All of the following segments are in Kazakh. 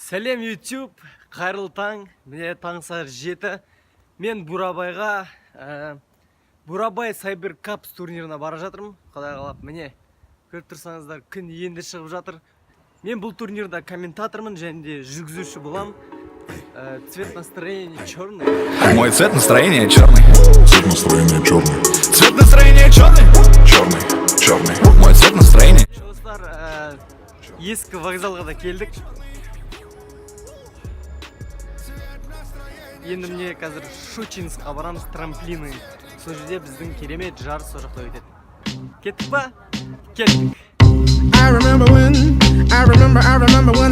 Сәлем YouTube, қайырлы таң, міне таң сағат 7. Мен Бурабайға, Бурабай Cyber Cup турнирына бара жатырмын. Құдай қалап, міне көріп тұрсаңыздар, күн енді шығып жатыр. Мен бұл турнирда комментатормын және де жүргізуші боламын. Цвет настроения черный. Мой цвет настроения черный. Цвет настроения черный. Цвет настроения черный. Черный, черный. Мой цвет настроения. Достар, ескі вокзалға да келдік. Енді міне қазір Щучинскқа барамыз, трамплины. Сол жерде біздің керемет жарыс сол жақта өтеді. Кеттік па? Кеттік. I remember when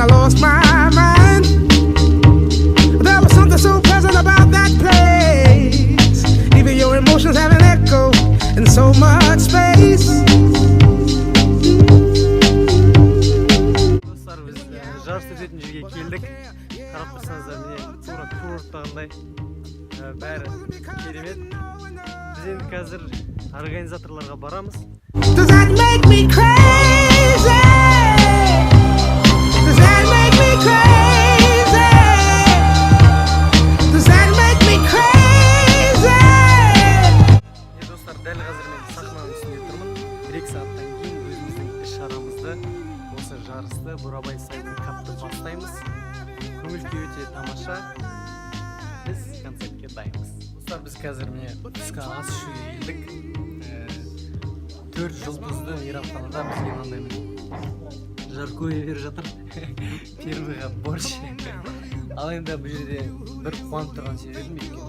I lost my mind. There was something so pleasant about that place. Even your emotions have an echo in so much space. Достар, біз жарыс өтетін жерге келдік. Қарап тұрсаңыздар, міне тура курорттағындай бәрі керемет. Біз енді қазір организаторларға барамыз. Does that make me crazy? Does that make me crazy? Does that make me crazy? Достар, дәл қазір мен сахнаның үстінде тұрмын. 1-2 сағаттан кейін өзіміздің іс-шарамызды, осы жарысты Бурабай Cyber Cup'ты бастаймыз. Көңіл-күй өте тамаша. Біз концертке дайынбыз. Достар, біз қазір міне түскі ас ішуге келдік. 4 жұлдызды мейрамханада бізге мынандай жаркое беріп жатыр. Первыйға борщ. Ал енді бұл жерде бір қуанып тұрған себебім, өйткені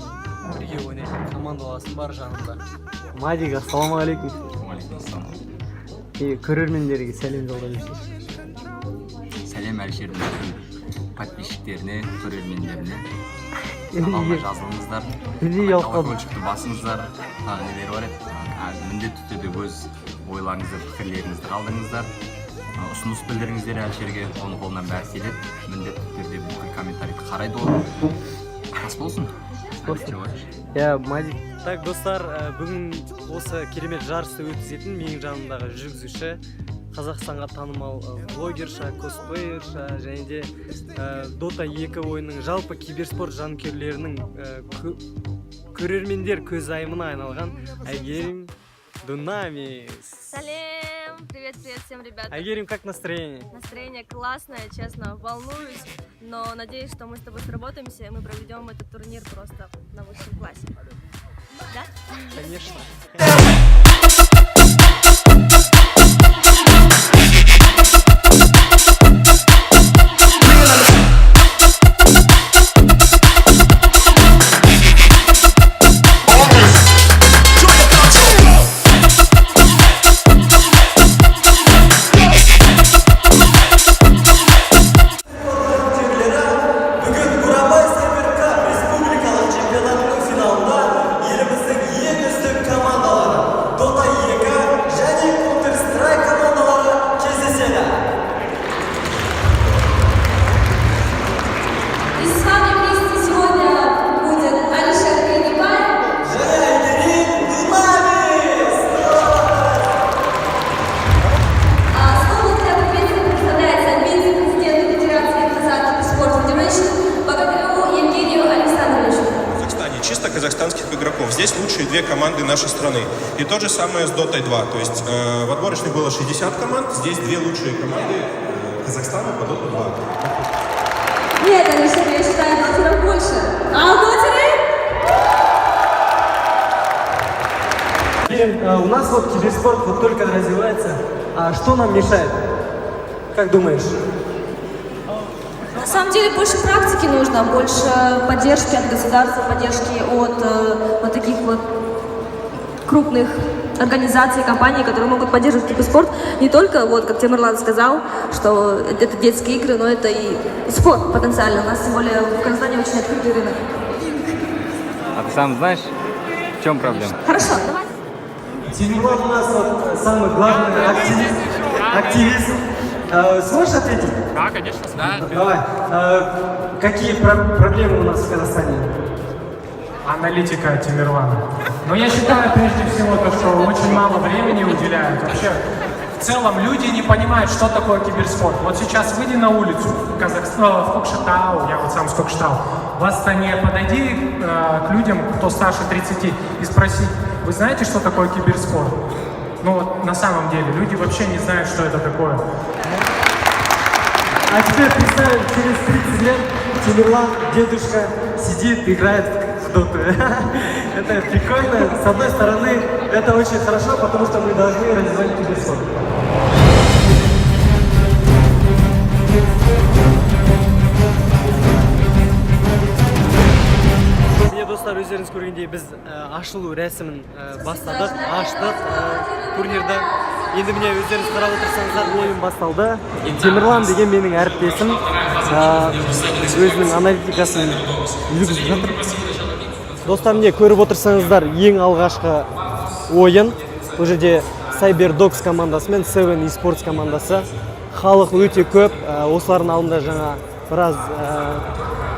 бірге ойнайтын командаласым бар жанымда. Мадик, ассалаумағалейкум. Көрермендерге сәлем жолдап. Сәлем Әлішердің подписчиктеріне, көрермендеріне. Каналға жазылыңыздар. Колокольчикті басыңыздар. Тағы нелер бар еді. Міндетті түрде өз ойларыңызды, пікірлеріңізді қалдырыңыздар. Ұсыныс білдіріңіздер Әлішерге. Оның қолынан бәрі келеді. Міндетті түрде бүкіл комментарийді қарайды ол. Ас болсын. Мадик. Так, достар, бүгін осы керемет жарысты өткізетін менің жанымдағы жүргізуші, Қазақстанға танымал блогерша, косплеерша және де Dota 2 ойынның жалпы киберспорт жанкүйерлерінің көрермендер көзайымына айналған Айгерим Дунамис. Салем! Привет всем, ребята! Айгерим, как настроение? Настроение классное, честно, волнуюсь, но надеюсь, что мы с тобой сработаемся, и мы проведем этот турнир просто на высшем классе. Да? Конечно. Казахстанских игроков. Здесь лучшие две команды нашей страны. И то же самое с Dota 2. То есть в отборочных было 60 команд, здесь две лучшие команды Казахстана по Dota 2. Нет, Алишер, я считаю, дотеров больше. А дотеры? У нас вот киберспорт вот только развивается. А что нам мешает? Как думаешь? На самом деле больше практики нужно, больше поддержки от государства, поддержки от вот таких вот крупных организаций, компаний, которые могут поддерживать киберспорт. Не только, вот как Темирлан сказал, что это детские игры, но это и спорт потенциально. У нас, тем более, в Казахстане очень открытый рынок. А ты сам знаешь, в чем проблема? Хорошо, давай. Темирлан у нас вот самый главный активист. Сможешь ответить? Да, конечно. Да. Давай. Какие проблемы у нас в Казахстане? Аналитика Темирлана. Но я считаю, прежде всего, то, что очень мало времени уделяют. Вообще, в целом люди не понимают, что такое киберспорт. Вот сейчас выйди на улицу в Казахстан, в Кокшетау, я вот сам с Кокшетау, в Астане, подойди к людям, кто старше 30, и спроси, вы знаете, что такое киберспорт? Ну вот на самом деле, люди вообще не знают, что это такое. А теперь представим, через 30 лет Тимирлан, дедушка, сидит, играет в доту. Это прикольно. С одной стороны, это очень хорошо, потому что мы должны развивать киберспорт. Міне достар, өздеріңіз көргендей біз ашылу рәсімін бастадық, аштық турнирді. Енді міне өздеріңіз қарап отырсаңыздар, ойын басталды. Темірлан деген менің әріптесім өзінің аналитикасын жүргізіп жатыр. Достар, міне көріп отырсаңыздар, ең алғашқы ойын. Бұл жерде Cyberdogs командасы мен Seven eSports командасы. Халық өте көп, осылардың алдында жаңа біраз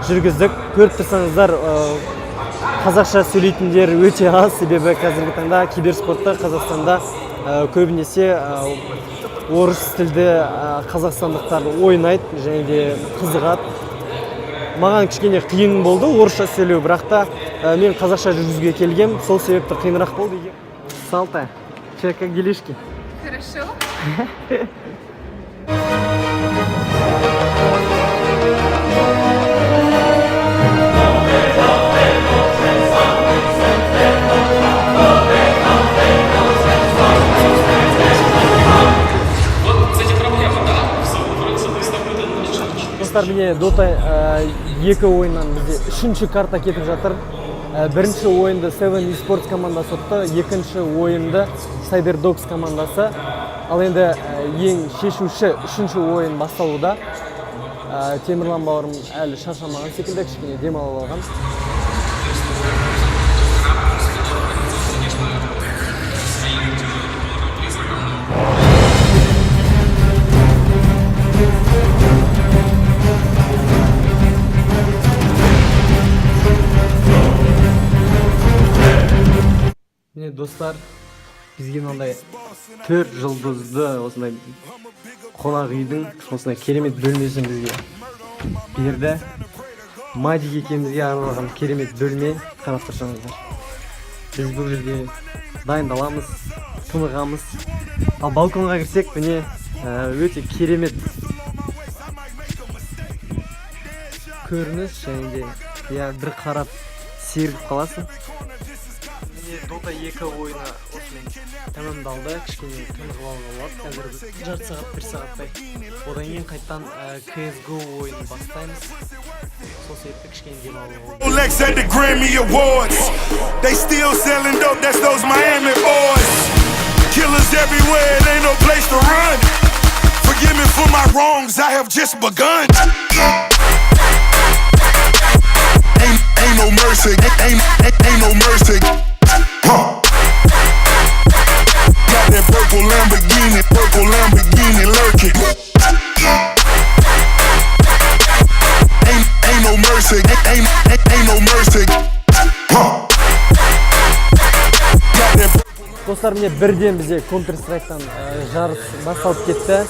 жүргіздік. Көріп тұрсаңыздар, қазақша сөйлейтіндер өте аз, себебі қазіргі таңда киберспортта Қазақстанда көбінесе орыс тілді қазақстандықтар ойнайды және де қызығады. Маған кішкене қиын болды орысша сөйлеу, бірақ та мен қазақша жүргізуге келгем, сол себепті қиынырақ болды. Салта, че, как делишки? Хорошо. Міне Dota 2 ойыннан бізде 3-ші карта кетіп жатыр. Бірінші ойынды Seven eSports командасы ұтты, екінші ойынды Cyberdogs командасы. Ал енді ең шешуші 3-ші ойын басталуда. Темірлан бауырым әлі шаршамаған секілді, кішкене демалып алған. Міне достар, бізге мынандай 4 жұлдызды осындай қонақ үйдің осындай керемет бөлмесін бізге берді. Мадик екеумізге арналған керемет бөлме, қарап тұрсаңыздар. Біз бұл жерде дайындаламыз, тынығамыз. Ал балконға кірсек, міне өте керемет көрініс және де бір қарап сергіп қаласың. Dota 2 ойыны осымен тәмамдалды, кішкене тынығып алуға болады. Қазір біз жарты сағат, бір сағаттай. Одан кейін қайттан CSGO ойынын бастаймыз. Сол себепті кішкене демалуға болады. Rolex at the Grammy Awards. They still selling dope, that's those Miami boys. Killers everywhere, it ain't no place to run. Forgive me for my wrongs, I have just begun. Ain't no mercy, ain't no mercy. Got that purple Lamborghini lurking. Ain't no mercy, ain't no mercy. Достар, міне бірден бізде Counter-Strike'тан жарыс басталып кетті.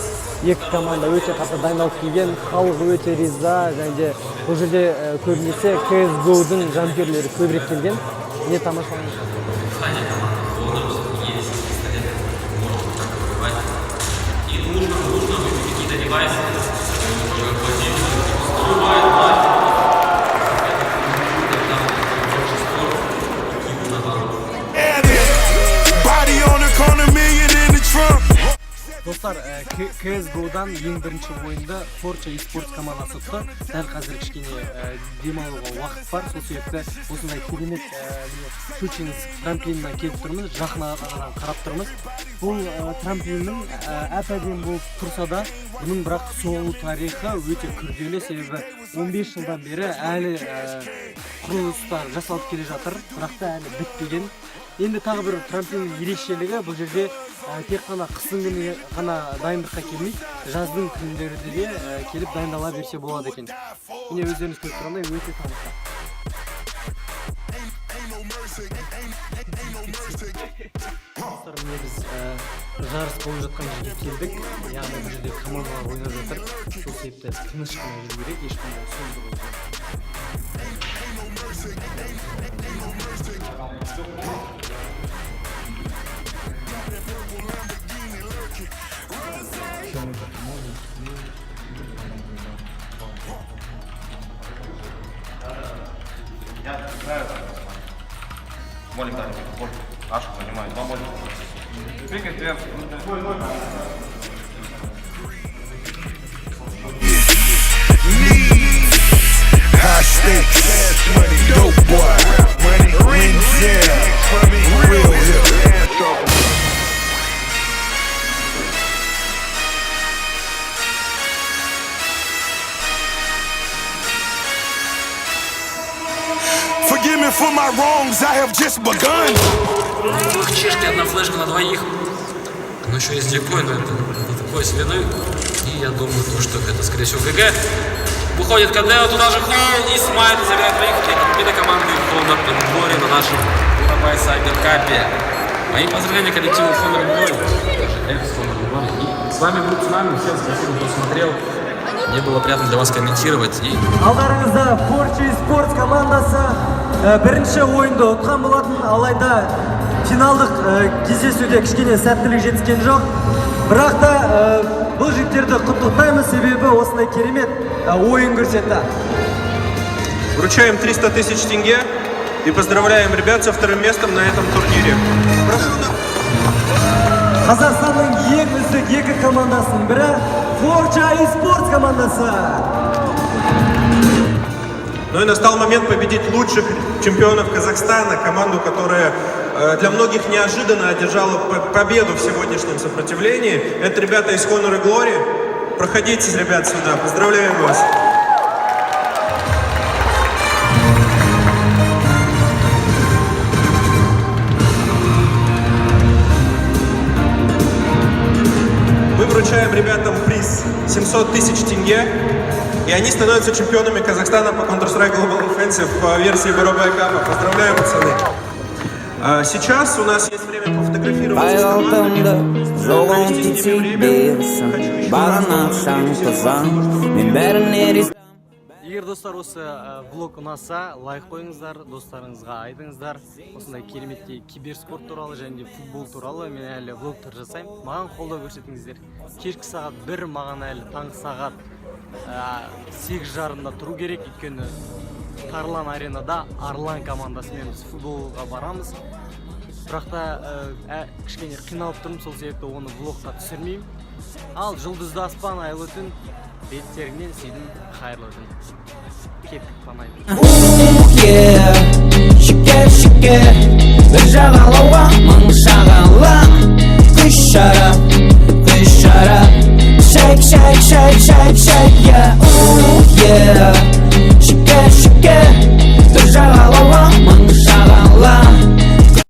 Екі команда өте қатты дайындалып келген, халық өте риза, және де бұл жерде көбінесе CSGO-дың жанкүйерлері көбірек келген. Не тамашалаңыз. Достар, CSGO-дан ең бірінші ойында Forza eSports командасы ұтты. Дәл қазір кішкене демалуға уақыт бар, сол себепті осындай керемет шучинс трамплиннен келіп тұрмыз, жақын қарап тұрмыз. Бұл трамплиннің әп-әдемі болып тұрса да, бұның бірақ соғылу тарихы өте күрделі, себебі 15 жылдан бері әлі құрылыстар жасалып келе жатыр, бірақ та әлі бітпеген. Енді тағы бір трамплиннің ерекшелігі, бұл жерде тек қана қыстың күні ғана дайындыққа келмейді, жаздың күндері де келіп дайындала берсе болады екен. Міне өздеріңіз көріп тұрғандай өте тамаша. Міне яғни біз жарыс болып жатқан жерге келдік, яғни бұл жерде командалар ойнап жатыр, сол себепті тыныш қана жүру керек, ешқандай сөздік болмайды. Молик, да, Молик. Аша, понимаю, два Молика. Двигай, вверх. High stakes, dope boy, Renzel, real hip. Forgive me for my wrongs, I have just begun. Чешки, одна флешка на двоих. Ну еще есть дикой, но это такой свиной. И я думаю, что это, скорее всего, ГГ. Выходит Кадео, туда же Холл и Смайт забирает двоих. Победа команды Honor and Glory на нашем Бурабай Сайбер Капе. Мои поздравления коллективу Honor and Glory. Даже экс Honor and Glory. И с вами был Цунами. Всем спасибо, кто смотрел. Мне было приятно для вас комментировать. И... Алдарыңызда Fortune Sports командасы бірінші ойынды ұтқан болатын, алайда финалдық кездесуде кішкене сәттілік жетіскен жоқ. Бірақ та бұл жігіттерді құттықтаймыз, себебі осындай керемет ойын көрсетті. Вручаем 300 тысяч тенге и поздравляем ребят со вторым местом на этом турнире. Қазақстанның ең үздік екі командасының бірі Fortune Sports командасы. Ну и настал момент победить лучших чемпионов Казахстана, команду, которая для многих неожиданно одержала победу в сегодняшнем сопротивлении. Это ребята из Honor and Glory. Проходите, ребят, сюда. Поздравляем вас. Мы вручаем ребятам приз 700 тысяч тенге. И они становятся чемпионами Казахстана по Counter-Strike Global Offensive по версии Бурабай Капа. Поздравляю, пацаны. Сейчас у нас есть время пофотографироваться с командами. Провести с ними время. Егер достар осы влог ұнаса, лайк қойыңыздар, достарыңызға айтыңыздар. Осындай кереметтей киберспорт туралы және де футбол туралы мен әлі влогтар жасаймын. Маған қолдау көрсетіңіздер. Кешкі сағат 1, маған әлі таңғы сағат 8:30-да тұру керек, өйткені Тарлан аренада Арлан командасымен біз футболға барамыз. Бірақ та кішкене қиналып тұрмын, сол себепті оны влогқа түсірмеймін. Ал жұлдызды аспан, айлы түн, беттеріңнен сүйдім, қайырлы түн. Кеттік, панайды.